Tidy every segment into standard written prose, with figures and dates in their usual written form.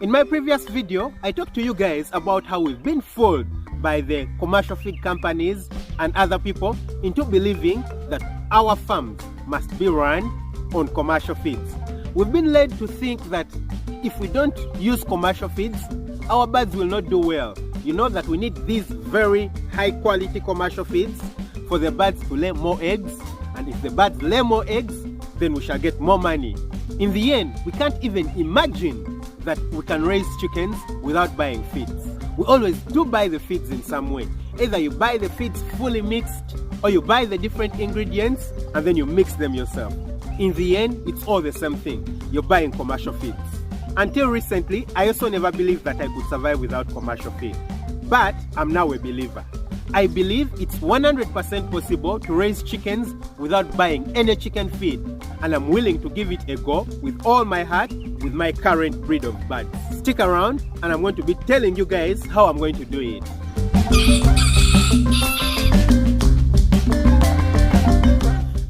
In my previous video, I talked to you guys about how we've been fooled by the commercial feed companies and other people into believing that our farms must be run on commercial feeds. We've been led to think that if we don't use commercial feeds, our birds will not do well. You know that we need these very high quality commercial feeds for the birds to lay more eggs, and if the birds lay more eggs, then we shall get more money. In the end, we can't even imagine that we can raise chickens without buying feeds. We always do buy the feeds in some way. Either you buy the feeds fully mixed, or you buy the different ingredients and then you mix them yourself. In the end, it's all the same thing. You're buying commercial feeds. Until recently, I also never believed that I could survive without commercial feed. But I'm now a believer. I believe it's 100% possible to raise chickens without buying any chicken feed, and I'm willing to give it a go with all my heart with my current breed of birds. Stick around and I'm going to be telling you guys how I'm going to do it.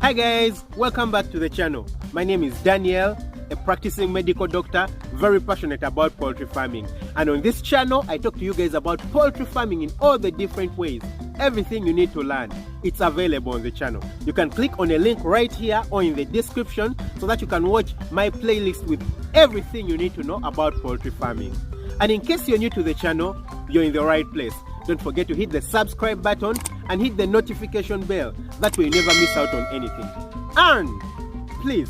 Hi guys, welcome back to the channel. My name is Daniel, a practicing medical doctor, very passionate about poultry farming. And on this channel, I talk to you guys about poultry farming in all the different ways. Everything you need to learn, it's available on the channel. You can click on a link right here or in the description so that you can watch my playlist with everything you need to know about poultry farming. And in case you're new to the channel, you're in the right place. Don't forget to hit the subscribe button and hit the notification bell. That way you never miss out on anything. And please,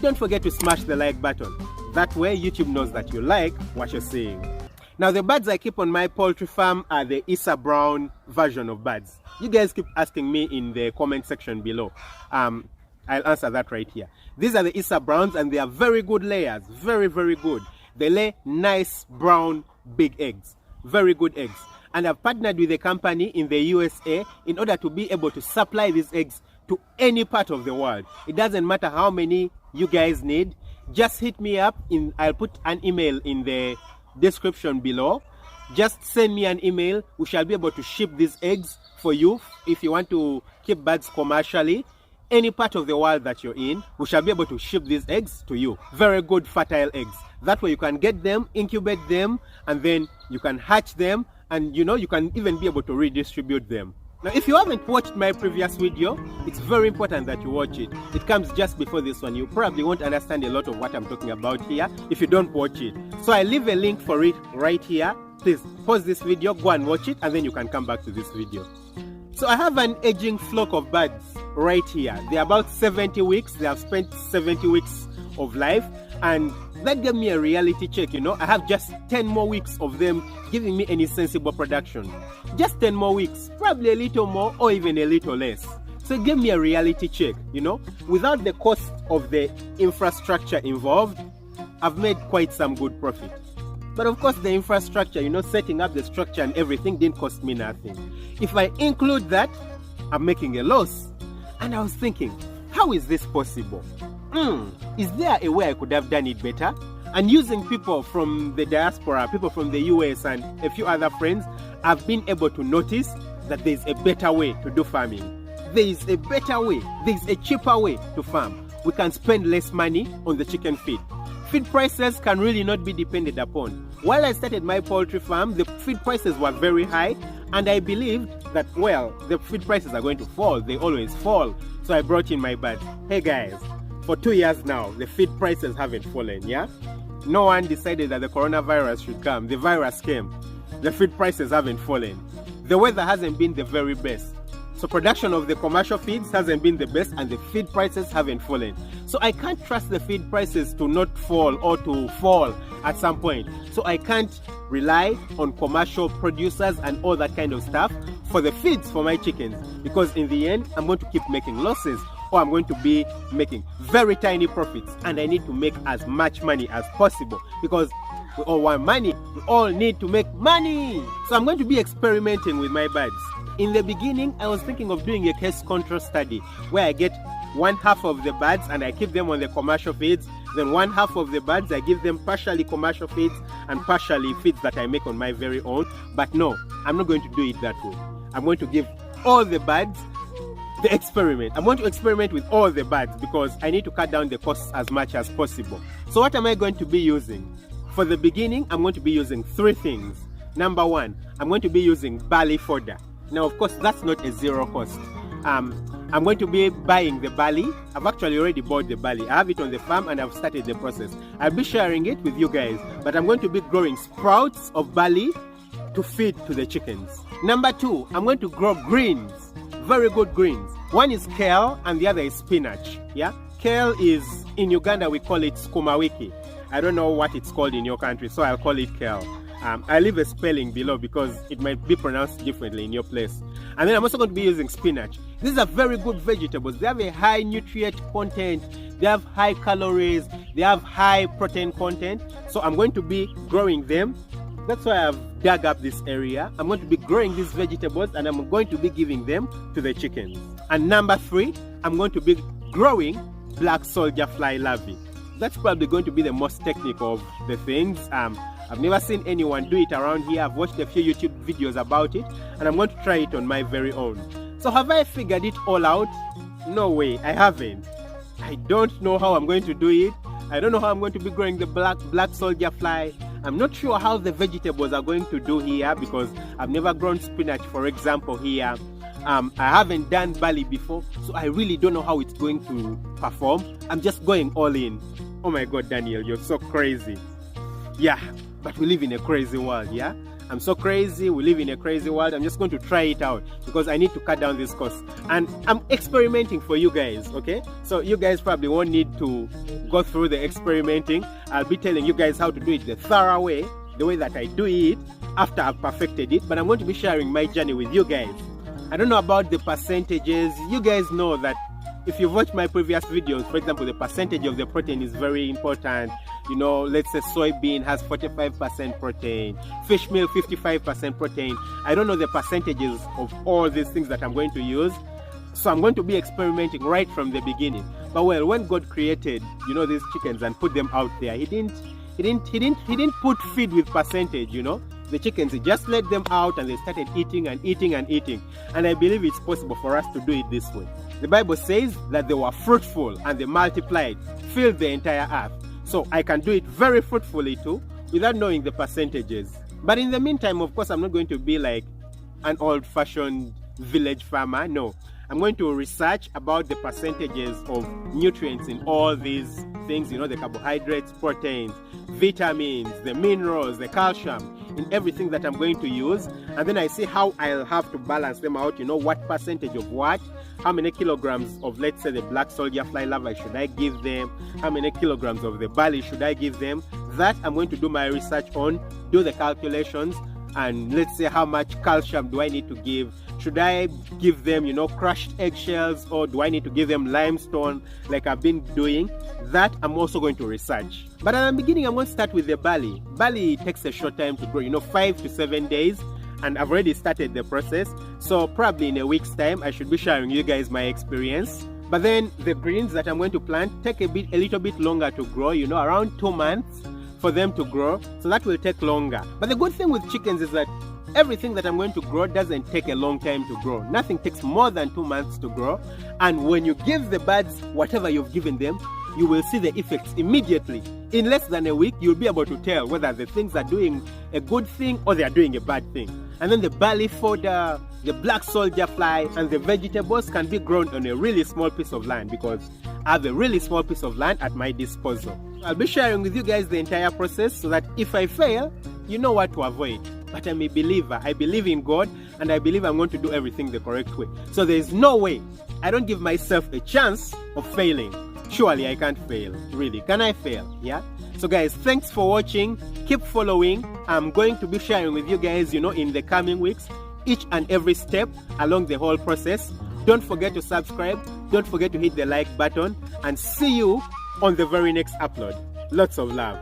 don't forget to smash the like button. That way YouTube knows that you like what you're seeing. Now the birds I keep on my poultry farm are the Issa Brown version of birds. You guys keep asking me in the comment section below. I'll answer that right here. These are the Issa Browns and they are very good layers. Very, very good. They lay nice brown big eggs. Very good eggs. And I've partnered with a company in the USA in order to be able to supply these eggs to any part of the world. It doesn't matter how many you guys need. Just hit me up. I'll put an email in the description below. Just send me an email. We shall be able to ship these eggs for you. If you want to keep birds commercially, any part of the world that you're in, we shall be able to ship these eggs to you. Very good fertile eggs. That way you can get them, incubate them, and then you can hatch them, and you know, you can even be able to redistribute them. Now, if you haven't watched my previous video, it's very important that you watch it. It comes just before this one. You probably won't understand a lot of what I'm talking about here if you don't watch it. So I leave a link for it right here. Please pause this video, go and watch it, and then you can come back to this video. So I have an aging flock of birds right here. They're about 70 weeks. They have spent 70 weeks of life, and that gave me a reality check. You know, I have just 10 more weeks of them giving me any sensible production. Just 10 more weeks, probably a little more or even a little less. So it gave me a reality check. You know, without the cost of the infrastructure involved, I've made quite some good profit. But of course the infrastructure, you know, setting up the structure and everything didn't cost me nothing. If I include that, I'm making a loss. And I was thinking, how is this possible? Is there a way I could have done it better? And using people from the diaspora, people from the US and a few other friends, I've been able to notice that there's a better way to do farming. There is a better way, there's a cheaper way to farm. We can spend less money on the chicken feed. Feed prices can really not be depended upon. While I started my poultry farm, the feed prices were very high, and I believed that, well, the feed prices are going to fall. They always fall. So I brought in my birds. Hey guys, for 2 years now, the feed prices haven't fallen, yeah? No one decided that the coronavirus should come. The virus came. The feed prices haven't fallen. The weather hasn't been the very best. So production of the commercial feeds hasn't been the best, and the feed prices haven't fallen. So I can't trust the feed prices to not fall or to fall at some point. So I can't rely on commercial producers and all that kind of stuff for the feeds for my chickens, because in the end, I'm going to keep making losses, or I'm going to be making very tiny profits, and I need to make as much money as possible because we all want money. We all need to make money. So I'm going to be experimenting with my birds. In the beginning, I was thinking of doing a case control study where I get one half of the birds and I keep them on the commercial feeds. Then one half of the birds, I give them partially commercial feeds and partially feeds that I make on my very own. But no, I'm not going to do it that way. I'm going to give all the birds the experiment. I'm going to experiment with all the birds because I need to cut down the costs as much as possible. So what am I going to be using? For the beginning, I'm going to be using 3 things. Number 1, I'm going to be using barley fodder. Now, of course, that's not a zero cost. I'm going to be buying the barley. I've actually already bought the barley. I have it on the farm and I've started the process. I'll be sharing it with you guys, but I'm going to be growing sprouts of barley to feed to the chickens. Number 2, I'm going to grow greens, very good greens. One is kale and the other is spinach. Yeah, kale is, in Uganda we call it sukuma wiki. I don't know what it's called in your country, so I'll call it kale. I'll leave a spelling below because it might be pronounced differently in your place. And then I'm also going to be using spinach. These are very good vegetables. They have a high nutrient content, they have high calories, they have high protein content. So I'm going to be growing them. That's why I've dug up this area. I'm going to be growing these vegetables and I'm going to be giving them to the chickens. And number 3, I'm going to be growing black soldier fly larvae. That's probably going to be the most technical of the things. I've never seen anyone do it around here. I've watched a few YouTube videos about it and I'm going to try it on my very own. So have I figured it all out? No way, I haven't. I don't know how I'm going to do it. I don't know how I'm going to be growing the black soldier fly. I'm not sure how the vegetables are going to do here because I've never grown spinach, for example, here. I haven't done barley before, so I really don't know how it's going to perform. I'm just going all in. Oh my God, Daniel, you're so crazy. Yeah, but we live in a crazy world, yeah? I'm so crazy, we live in a crazy world. I'm just going to try it out because I need to cut down this cost. And I'm experimenting for you guys, okay? So you guys probably won't need to go through the experimenting. I'll be telling you guys how to do it the thorough way, the way that I do it after I've perfected it. But I'm going to be sharing my journey with you guys. I don't know about the percentages. You guys know that if you've watched my previous videos, for example, the percentage of the protein is very important. You know, let's say soybean has 45% protein, fish meal 55% protein. I don't know the percentages of all these things that I'm going to use. So I'm going to be experimenting right from the beginning. But well, when God created, you know, these chickens and put them out there, he didn't put feed with percentage, you know. The chickens, he just let them out and they started eating and eating and eating. And I believe it's possible for us to do it this way. The Bible says that they were fruitful and they multiplied, filled the entire earth. So I can do it very fruitfully too, without knowing the percentages. But in the meantime, of course, I'm not going to be like an old-fashioned village farmer. No, I'm going to research about the percentages of nutrients in all these things, you know, the carbohydrates, proteins, vitamins, the minerals, the calcium, in everything that I'm going to use. And then I see how I'll have to balance them out, you know, what percentage of what, how many kilograms of, let's say, the black soldier fly larvae should I give them, how many kilograms of the barley should I give them. That I'm going to do my research on, do the calculations, and let's say how much calcium do I need to give. Should I give them, you know, crushed eggshells, or do I need to give them limestone like I've been doing? That I'm also going to research. But at the beginning, I'm going to start with the barley. Barley takes a short time to grow, you know, 5 to 7 days. And I've already started the process. So probably in a week's time, I should be sharing you guys my experience. But then the greens that I'm going to plant take a little bit longer to grow, you know, around 2 months for them to grow. So that will take longer. But the good thing with chickens is that everything that I'm going to grow doesn't take a long time to grow. Nothing takes more than 2 months to grow. And when you give the birds whatever you've given them, you will see the effects immediately. In less than a week, you'll be able to tell whether the things are doing a good thing or they are doing a bad thing. And then the barley fodder, the black soldier fly, and the vegetables can be grown on a really small piece of land because I have a really small piece of land at my disposal. I'll be sharing with you guys the entire process so that if I fail, you know what to avoid. But I'm a believer. I believe in God and I believe I'm going to do everything the correct way. So there's no way I don't give myself a chance of failing. Surely I can't fail. Really, can I fail? Yeah. So guys, thanks for watching. Keep following. I'm going to be sharing with you guys, you know, in the coming weeks, each and every step along the whole process. Don't forget to subscribe. Don't forget to hit the like button, and see you on the very next upload. Lots of love.